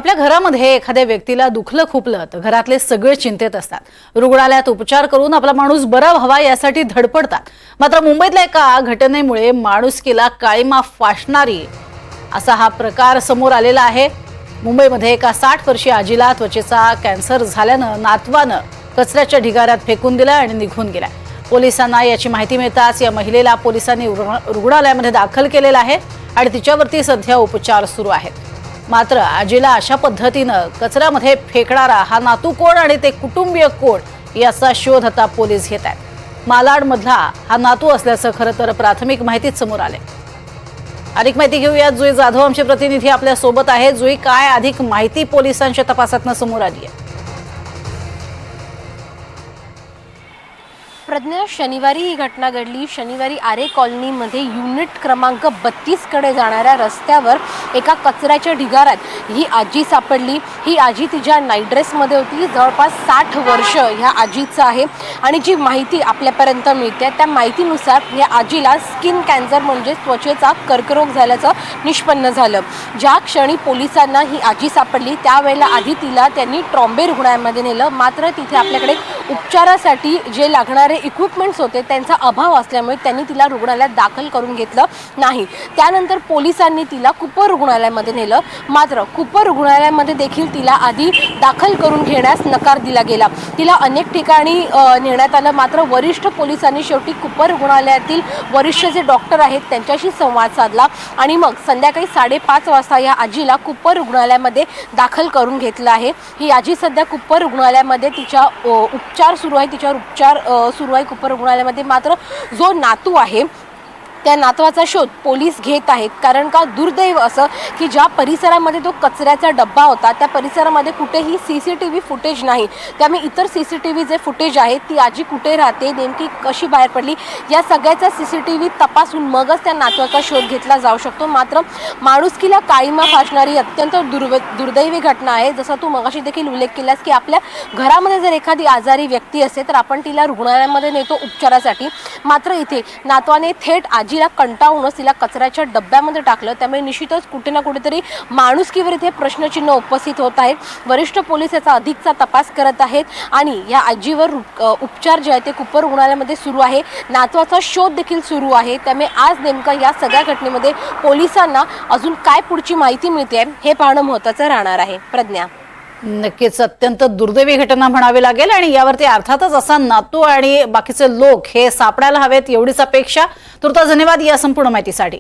आपल्या घरामध्ये एखाद्या व्यक्तीला दुखलं खुपलं तर घरातले सगळे चिंतेत असतात। रुग्णालयात उपचार करून आपला माणूस बरा व्हावा यासाठी धडपडतात। मात्र मुंबईतल्या एका घटनेमुळे माणुसकीला काळीमा फासणारी असा हा प्रकार समोर आलेला आहे। मुंबईमध्ये एका 60 वर्षीय आजीला त्वचेचा कॅन्सर झाल्यानं नातवानं कचऱ्याच्या ढिगाऱ्यात फेकून दिला आणि निघून गेला। पोलिसांना याची माहिती मिळताच या महिलेला पोलिसांनी रुग्णालयामध्ये दाखल केलेलं आहे आणि तिच्यावरती सध्या उपचार सुरू आहेत। मात्र आजीला अशा पद्धतीनं कचऱ्यामध्ये फेकणारा हा नातू कोण आणि ते कुटुंबीय कोण याचा शोध आता पोलीस घेत आहेत। मालाडमधला हा नातू असल्याचं खरं तर प्राथमिक माहितीच समोर आले। अधिक माहिती घेऊया, जुई जाधव आमचे प्रतिनिधी आपल्या सोबत आहे। जुई, काय अधिक माहिती पोलिसांच्या तपासातनं समोर आली आहे? प्रज्ञा, शनिवारी ही घटना घडली। शनिवारी आरे कॉलनीमध्ये युनिट क्रमांक 32 कडे जाणाऱ्या रस्त्यावर एका कचऱ्याच्या ढिगाऱ्यात ही आजी सापडली। ही आजी तिच्या नाईट ड्रेसमध्ये होती। जवळपास 60 वर्ष ह्या आजीचं आहे आणि जी माहिती आपल्यापर्यंत मिळते त्या माहितीनुसार या आजीला स्किन कॅन्सर म्हणजे त्वचेचा कर्करोग झाल्याचं निष्पन्न झालं। ज्या क्षणी पोलिसांना ही आजी सापडली त्यावेळेला आधी तिला त्यांनी ट्रॉम्बे रुग्णालयामध्ये नेलं। मात्र तिथे आपल्याकडे उपचारासाठी जे लागणारे इक्विपमेंट्स होते त्यांचा अभाव असल्यामुळे त्यांनी तिला रुग्णालयात दाखल करून घेतलं नाही। त्यानंतर पोलिसांनी तिला कुपर रुग्णालयामध्ये नेलं। मात्र कुपर रुग्णालयामध्ये देखील तिला आधी दाखल करून घेण्यास नकार दिला गेला। तिला अनेक ठिकाणी नेण्यात आलं। मात्र वरिष्ठ पोलिसांनी शेवटी कुपर रुग्णालयातील वरिष्ठ जे डॉक्टर आहेत त्यांच्याशी संवाद साधला आणि मग संध्याकाळी 5:30 वाजता या आजीला कुपर रुग्णालयामध्ये दाखल करून घेतलं आहे। ही आजी सध्या कुपर रुग्णालयामध्ये तिच्या उपचार सुरू आहे, तिच्यावर उपचार सुरू आहे कुपर रुग्णालयामध्ये। मात्र जो नातू आहे त्या नातवाचा शोध पोलीस घेत आहेत। कारण का दुर्दैव असं की ज्या परिसरामध्ये तो कचऱ्याचा डब्बा होता त्या परिसरामध्ये कुठेही CCTV फुटेज नाही। त्यामुळे इतर CCTV जे फुटेज आहे ती आजी कुठे राहते, नेमकी कशी बाहेर पडली, या सगळ्याचा CCTV तपासून मगच त्या नातवाचा शोध घेतला जाऊ शकतो। मात्र माणुसकीला काळीमा फासणारी अत्यंत दुर्दैवी घटना आहे। जसं तू मगाशी देखील उल्लेख केलास की आपल्या घरामध्ये जर एखादी आजारी व्यक्ती असेल तर आपण तिला रुग्णालयामध्ये नेतो उपचारासाठी। मात्र इथे नातवाने थेट आजीला कंटाळूनच तिला कचऱ्याच्या डब्यामध्ये टाकलं। त्यामुळे निश्चितच कुठे ना कुठेतरी माणुसकीवर इथे प्रश्नचिन्ह उपस्थित होत आहेत। वरिष्ठ पोलीस याचा अधिकचा तपास करत आहेत आणि या आजीवर उपचार जे आहे ते कुपर रुग्णालयामध्ये सुरू आहे। नातवाचा शोध देखील सुरू आहे। त्यामुळे आज नेमकं या सगळ्या घटनेमध्ये पोलिसांना अजून काय पुढची माहिती मिळते हे पाहणं महत्त्वाचं राहणार आहे। प्रज्ञा, नक्कीच अत्यंत दुर्दैवी घटना म्हणावी लागेल आणि यावरती अर्थातच असा नातू आणि बाकीचे लोक हे सापडायला हवेत एवढीच अपेक्षा। तुर्तास धन्यवाद या संपूर्ण माहितीसाठी।